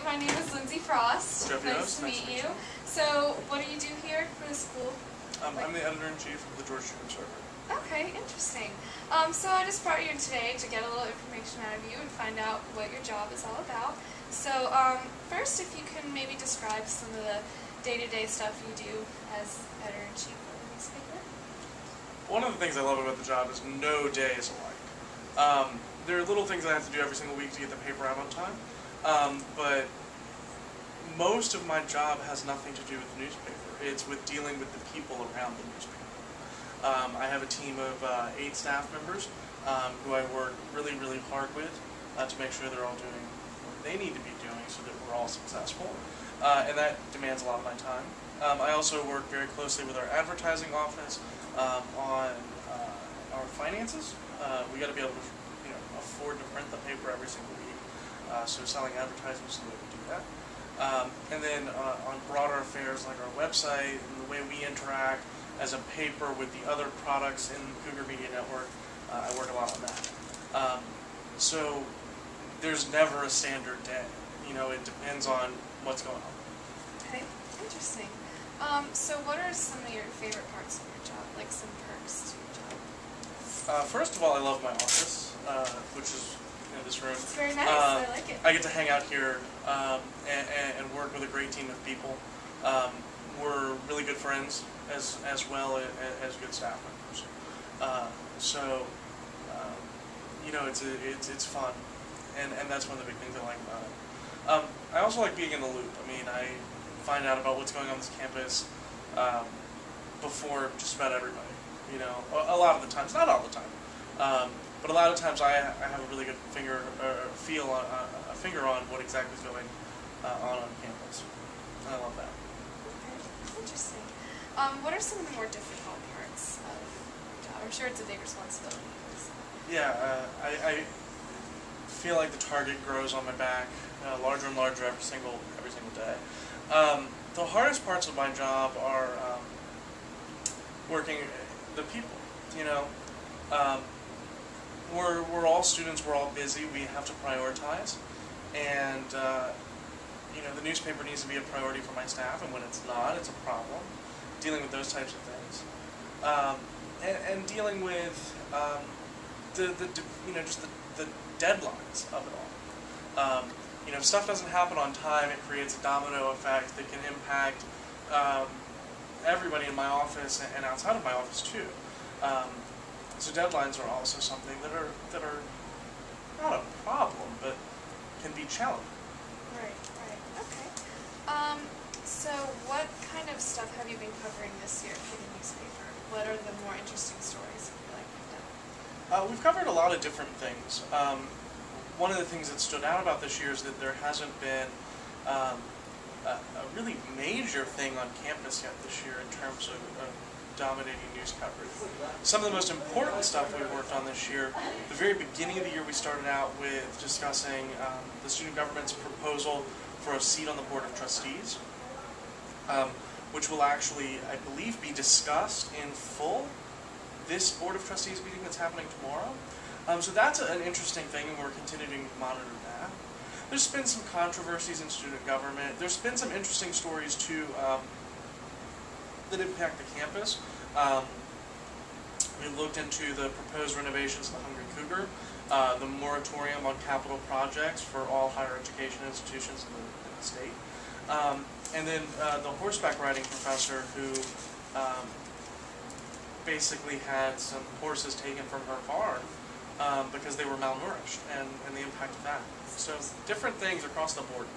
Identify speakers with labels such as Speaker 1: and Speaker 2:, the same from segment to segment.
Speaker 1: my name is Lindsay Frost.
Speaker 2: Nice
Speaker 1: to meet you. So, what do you do here for the school?
Speaker 2: I'm the editor-in-chief of the Georgia Student Observer.
Speaker 1: Okay, interesting. So I just brought you in today to get a little information out of you and find out what your job is all about. So, first, if you can maybe describe some of the day-to-day stuff you do as editor-in-chief of the newspaper.
Speaker 2: One of the things I love about the job is no day is alike. There are little things I have to do every single week to get the paper out on time, but most of my job has nothing to do with the newspaper. It's with dealing with the people around the newspaper. I have a team of 8 staff members who I work really, really hard with to make sure they're all doing what they need to be doing so that we're all successful, and that demands a lot of my time. I also work very closely with our advertising office on our finances. We got to be able to afford to print the paper every single week, so selling advertising is the way we do that. And then on broader affairs like our website and the way we interact as a paper with the other products in the Cougar Media Network, I work a lot on that. So there's never a standard day. It depends on what's going on.
Speaker 1: Okay, interesting. So what are some of your favorite parts of your job, like some perks to your job?
Speaker 2: First of all, I love my office, which is this room.
Speaker 1: It's very nice. I like it.
Speaker 2: I get to hang out here and work with a great team of people. We're really good friends as well as good staff members. It's fun, and that's one of the big things I like about it. I also like being in the loop. I find out about what's going on this campus before just about everybody. A lot of the times, not all the time. But a lot of times I have a really good finger on what exactly is going on campus. And I love that.
Speaker 1: Okay, interesting. What are some of the more difficult parts of your job? I'm sure it's a big responsibility. So.
Speaker 2: Yeah, I feel like the target grows on my back, larger and larger every single day. The hardest parts of my job are working the people. We're all students, we're all busy, we have to prioritize, and the newspaper needs to be a priority for my staff, and when it's not, it's a problem. Dealing with those types of things, and dealing with just the deadlines of it all. If stuff doesn't happen on time, it creates a domino effect that can impact everybody in my office and outside of my office too. So deadlines are also something that are not a problem, but can be challenging.
Speaker 1: Right. Okay. So what kind of stuff have you been covering this year for the newspaper? What are the more interesting stories you feel like you've done?
Speaker 2: We've covered a lot of different things. One of the things that stood out about this year is that there hasn't been a really major thing on campus yet this year in terms of dominating news coverage. Some of the most important stuff we worked on this year, the very beginning of the year we started out with discussing the student government's proposal for a seat on the Board of Trustees, which will actually, I believe, be discussed in full this Board of Trustees meeting that's happening tomorrow. So that's an interesting thing, and we're continuing to monitor that. There's been some controversies in student government. There's been some interesting stories, too, that impact the campus. We looked into the proposed renovations of the Hungry Cougar, the moratorium on capital projects for all higher education institutions in the state, and then the horseback riding professor who basically had some horses taken from her farm because they were malnourished, and the impact of that. So different things across the board.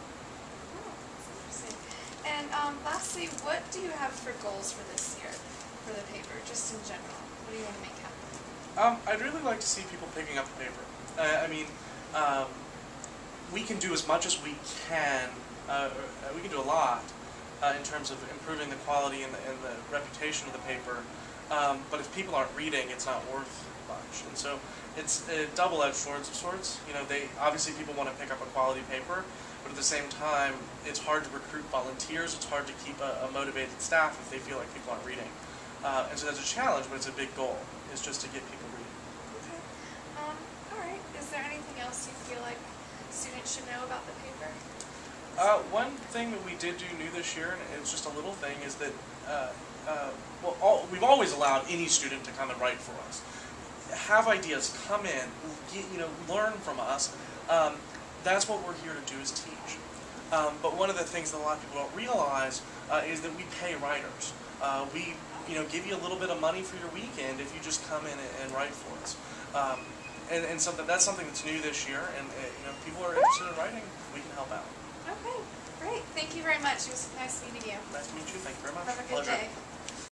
Speaker 1: And lastly, what do you have for goals for this year for the paper, just in general? What do you want to make happen?
Speaker 2: I'd really like to see people picking up the paper. We can do as much as we can. We can do a lot in terms of improving the quality and the reputation of the paper. But if people aren't reading, it's not worth much. And so it's a double-edged sword of sorts. Obviously people want to pick up a quality paper. But at the same time, it's hard to recruit volunteers. It's hard to keep a motivated staff if they feel like people aren't reading. And so that's a challenge, but it's a big goal, is just to get people reading.
Speaker 1: Okay. All right. Is there anything else you feel like students should know about the paper?
Speaker 2: One thing that we did do new this year, and it's just a little thing, is that we've always allowed any student to come and write for us. Have ideas, come in, learn from us. That's what we're here to do, is teach. But one of the things that a lot of people don't realize is that we pay writers. We give you a little bit of money for your weekend if you just come in and write for us. And that's something that's new this year, and if people are interested in writing, we can help out.
Speaker 1: Okay, great. Thank you very much. It was nice meeting you.
Speaker 2: Nice to meet you. Thank you very much.
Speaker 1: Have a good
Speaker 2: Pleasure.
Speaker 1: day.